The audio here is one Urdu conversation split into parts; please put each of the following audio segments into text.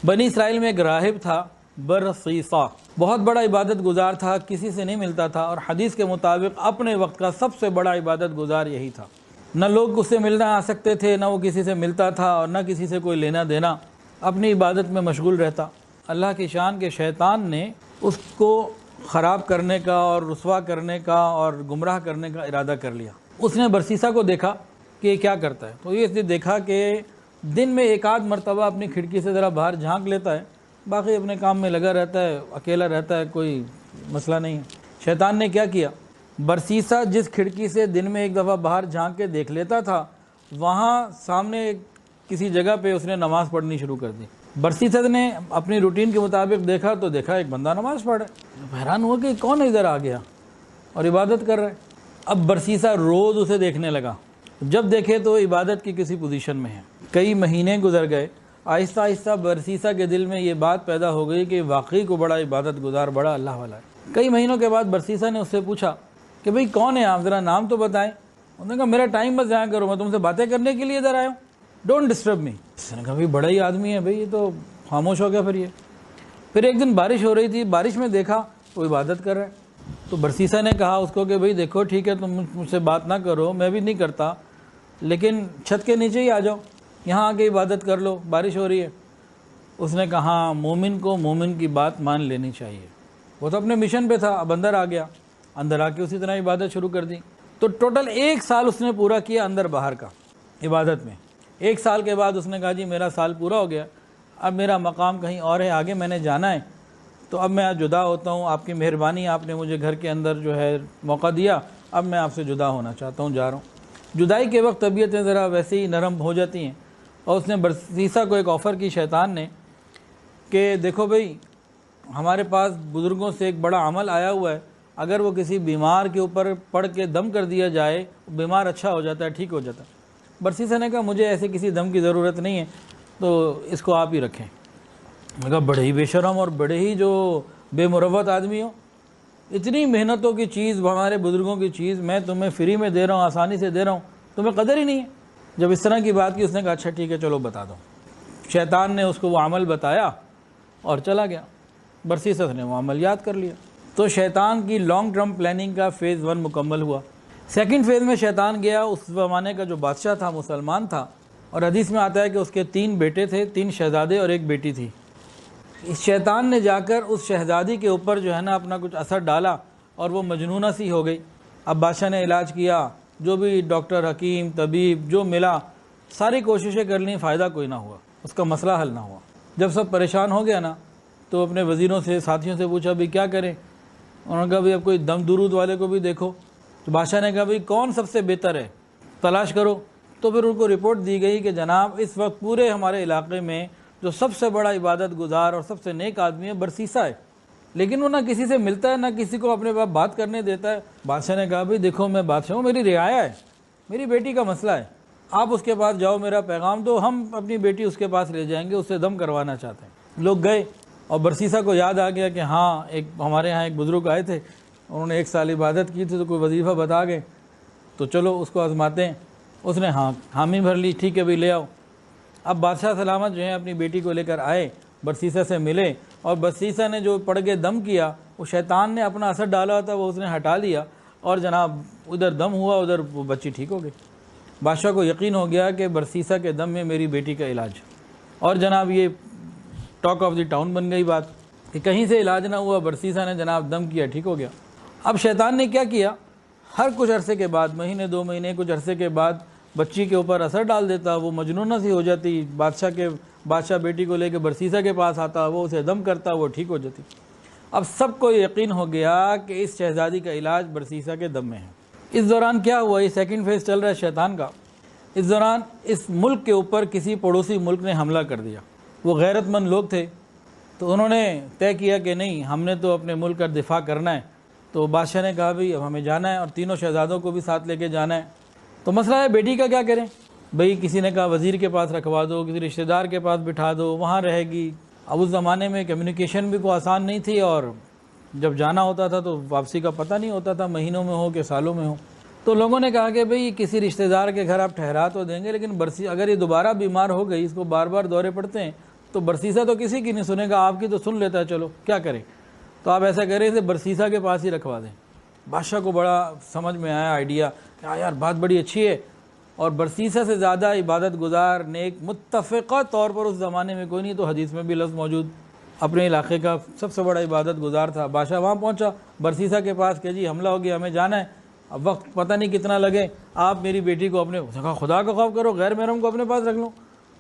بنی اسرائیل میں ایک راہب تھا برسیسہ، بہت بڑا عبادت گزار تھا، کسی سے نہیں ملتا تھا، اور حدیث کے مطابق اپنے وقت کا سب سے بڑا عبادت گزار یہی تھا۔ نہ لوگ اس سے ملنا آ سکتے تھے، نہ وہ کسی سے ملتا تھا، اور نہ کسی سے کوئی لینا دینا، اپنی عبادت میں مشغول رہتا۔ اللہ کی شان کے شیطان نے اس کو خراب کرنے کا اور رسوا کرنے کا اور گمراہ کرنے کا ارادہ کر لیا۔ اس نے برسیسہ کو دیکھا کہ یہ کیا کرتا ہے، تو یہ اس نے دیکھا کہ دن میں ایک آدھ مرتبہ اپنی کھڑکی سے ذرا باہر جھانک لیتا ہے، باقی اپنے کام میں لگا رہتا ہے، اکیلا رہتا ہے، کوئی مسئلہ نہیں ہے۔ شیطان نے کیا کیا، برسیسہ جس کھڑکی سے دن میں ایک دفعہ باہر جھانک کے دیکھ لیتا تھا، وہاں سامنے کسی جگہ پہ اس نے نماز پڑھنی شروع کر دی۔ برسیسہ نے اپنی روٹین کے مطابق دیکھا تو دیکھا ایک بندہ نماز پڑھ رہا ہے، حیران ہوا کہ کون ادھر آ گیا اور عبادت کر رہا ہے۔ اب برسیسہ روز اسے دیکھنے لگا، جب دیکھے تو عبادت کی کسی پوزیشن میں ہے۔ کئی مہینے گزر گئے، آہستہ آہستہ برسیسہ کے دل میں یہ بات پیدا ہو گئی کہ واقعی کو بڑا عبادت گزار، بڑا اللہ والا ہے۔ کئی مہینوں کے بعد برسیسہ نے اس سے پوچھا کہ بھئی کون ہے آپ، ذرا نام تو بتائیں۔ انہوں نے کہا میرا ٹائم بس ضائع کرو، میں تم سے باتیں کرنے کے لیے ادھر آیا ہوں، ڈونٹ ڈسٹرب می۔ اس نے کہا بھئی بڑا ہی آدمی ہے بھئی، یہ تو خاموش ہو گیا۔ پھر ایک دن بارش ہو رہی تھی، بارش میں دیکھا وہ عبادت کر رہا ہے۔ تو برسیسہ نے کہا اس کو کہ بھئی دیکھو ٹھیک ہے، تم مجھ سے بات نہ کرو، میں بھی نہیں کرتا، لیکن چھت کے نیچے ہی آ جاؤ، یہاں آ کے عبادت کر لو، بارش ہو رہی ہے۔ اس نے کہا ہاں، مومن کو مومن کی بات مان لینی چاہیے۔ وہ تو اپنے مشن پہ تھا، اب اندر آ گیا، اندر آ کے اسی طرح عبادت شروع کر دی۔ تو ٹوٹل 1 سال اس نے پورا کیا اندر باہر کا عبادت میں۔ 1 سال کے بعد اس نے کہا جی میرا سال پورا ہو گیا، اب میرا مقام کہیں اور ہے، آگے میں نے جانا ہے، تو اب میں جدا ہوتا ہوں، آپ کی مہربانی، آپ نے مجھے گھر کے اندر جو ہے موقع دیا، اب میں آپ سے جدا ہونا چاہتا ہوں، جا رہا ہوں۔ جدائی کے وقت طبیعتیں ذرا ویسے ہی نرم ہو جاتی ہیں، اور اس نے برسیسہ کو ایک آفر کی شیطان نے کہ دیکھو بھئی ہمارے پاس بزرگوں سے ایک بڑا عمل آیا ہوا ہے، اگر وہ کسی بیمار کے اوپر پڑھ کے دم کر دیا جائے، بیمار اچھا ہو جاتا ہے، ٹھیک ہو جاتا ہے۔ برسیسہ نے کہا مجھے ایسے کسی دم کی ضرورت نہیں ہے، تو اس کو آپ ہی رکھیں۔ میں کہا بڑے ہی بے شرم اور بڑے ہی جو بے مروت آدمی ہو، اتنی محنتوں کی چیز، ہمارے بزرگوں کی چیز میں تمہیں فری میں دے رہا ہوں، آسانی سے دے رہا ہوں، تمہیں قدر ہی نہیں ہے۔ جب اس طرح کی بات کی، اس نے کہا اچھا ٹھیک ہے چلو بتا دو۔ شیطان نے اس کو وہ عمل بتایا اور چلا گیا، برسیسہ نے وہ عمل یاد کر لیا۔ تو شیطان کی لانگ ٹرم پلاننگ کا فیز 1 مکمل ہوا۔ سیکنڈ فیز میں شیطان گیا، اس زمانے کا جو بادشاہ تھا مسلمان تھا، اور حدیث میں آتا ہے کہ اس کے 3 بیٹے تھے، 3 شہزادے اور 1 بیٹی تھی۔ اس شیطان نے جا کر اس شہزادی کے اوپر جو ہے نا اپنا کچھ اثر ڈالا، اور وہ مجنونہ سی ہو گئی۔ اب بادشاہ نے علاج کیا، جو بھی ڈاکٹر، حکیم، طبیب جو ملا، ساری کوششیں کر لیں، فائدہ کوئی نہ ہوا، اس کا مسئلہ حل نہ ہوا۔ جب سب پریشان ہو گیا نا، تو اپنے وزیروں سے، ساتھیوں سے پوچھا بھی کیا کریں۔ انہوں نے کہا بھی اب کوئی دم درود والے کو بھی دیکھو۔ تو بادشاہ نے کہا بھی کون سب سے بہتر ہے، تلاش کرو۔ تو پھر ان کو رپورٹ دی گئی کہ جناب اس وقت پورے ہمارے علاقے میں جو سب سے بڑا عبادت گزار اور سب سے نیک آدمی ہے برسیسہ ہے، لیکن وہ نہ کسی سے ملتا ہے، نہ کسی کو اپنے پاس بات کرنے دیتا ہے۔ بادشاہ نے کہا بھی دیکھو میں بادشاہ ہوں، میری رعایا ہے، میری بیٹی کا مسئلہ ہے، آپ اس کے پاس جاؤ، میرا پیغام دو، ہم اپنی بیٹی اس کے پاس لے جائیں گے، اس سے دم کروانا چاہتے ہیں۔ لوگ گئے، اور برسیسہ کو یاد آ گیا کہ ہاں ایک ہمارے ہاں ایک بزرگ آئے تھے، انہوں نے 1 سال عبادت کی تھی، تو کوئی وظیفہ بتا گئے، تو چلو اس کو آزماتے ہیں۔ اس نے حامی بھر لی، ٹھیک ہے بھی لے آؤ۔ اب بادشاہ سلامت جو ہے اپنی بیٹی کو لے کر آئے، برسیسہ سے ملے، اور برسیسہ نے جو پڑھ کے دم کیا، وہ شیطان نے اپنا اثر ڈالا تھا، وہ اس نے ہٹا لیا، اور جناب ادھر دم ہوا، ادھر وہ بچی ٹھیک ہو گئی۔ بادشاہ کو یقین ہو گیا کہ برسیسہ کے دم میں میری بیٹی کا علاج، اور جناب یہ ٹاک آف دی ٹاؤن بن گئی بات کہ کہیں سے علاج نہ ہوا، برسیسہ نے جناب دم کیا، ٹھیک ہو گیا۔ اب شیطان نے کیا کیا، ہر کچھ عرصے کے بعد، مہینے 2 مہینے کچھ عرصے کے بعد بچی کے اوپر اثر ڈال دیتا، وہ مجنونہ سی ہو جاتی، بادشاہ بیٹی کو لے کے برسیسہ کے پاس آتا، وہ اسے دم کرتا، وہ ٹھیک ہو جاتی۔ اب سب کو یقین ہو گیا کہ اس شہزادی کا علاج برسیسہ کے دم میں ہے۔ اس دوران کیا ہوا، یہ سیکنڈ فیز چل رہا ہے شیطان کا۔ اس دوران اس ملک کے اوپر کسی پڑوسی ملک نے حملہ کر دیا، وہ غیرت مند لوگ تھے، تو انہوں نے طے کیا کہ نہیں، ہم نے تو اپنے ملک کا دفاع کرنا ہے۔ تو بادشاہ نے کہا بھی اب ہمیں جانا ہے، اور تینوں شہزادوں کو بھی ساتھ لے کے جانا ہے۔ تو مسئلہ ہے بیٹی کا کیا کریں، بھئی کسی نے کہا وزیر کے پاس رکھوا دو، کسی رشتہ دار کے پاس بٹھا دو، وہاں رہے گی۔ اب اس زمانے میں کمیونیکیشن بھی کوئی آسان نہیں تھی، اور جب جانا ہوتا تھا تو واپسی کا پتہ نہیں ہوتا تھا، مہینوں میں ہو کہ سالوں میں ہو۔ تو لوگوں نے کہا کہ بھئی کسی رشتہ دار کے گھر آپ ٹھہرا تو دیں گے، لیکن اگر یہ دوبارہ بیمار ہو گئی، اس کو بار بار دورے پڑتے ہیں، تو برسیسا تو کسی کی نہیں سنے گا، آپ کی تو سن لیتا ہے، چلو کیا کریں۔ تو آپ ایسا کریں اسے برسیسا کے پاس ہی رکھوا دیں۔ بادشاہ کو بڑا سمجھ میں آیا آئیڈیا کہ ہاں یار بات بڑی اچھی ہے، اور برسیسا سے زیادہ عبادت گزار نیک متفقہ طور پر اس زمانے میں کوئی نہیں، تو حدیث میں بھی لفظ موجود، اپنے علاقے کا سب سے بڑا عبادت گزار تھا۔ بادشاہ وہاں پہنچا برسیسا کے پاس کہ جی حملہ ہو گیا، ہمیں جانا ہے، اب وقت پتہ نہیں کتنا لگے، آپ میری بیٹی کو اپنے، کہا خدا کا خوف کرو، غیر محرم کو اپنے پاس رکھ لوں؟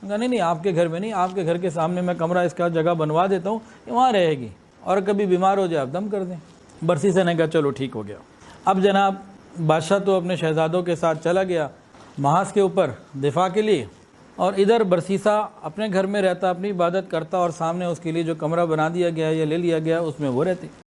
کہا نہیں آپ کے گھر میں نہیں، آپ کے گھر کے سامنے میں کمرہ اس کا جگہ بنوا دیتا ہوں، وہاں رہے گی، اور کبھی بیمار ہو جائے آپ دم کر دیں۔ برسیسا نے کہا چلو ٹھیک ہو گیا۔ اب جناب بادشاہ تو اپنے شہزادوں کے ساتھ چلا گیا محاذ کے اوپر دفاع کے لیے، اور ادھر برسیسا اپنے گھر میں رہتا، اپنی عبادت کرتا، اور سامنے اس کے لیے جو کمرہ بنا دیا گیا یا لے لیا گیا اس میں وہ رہتی۔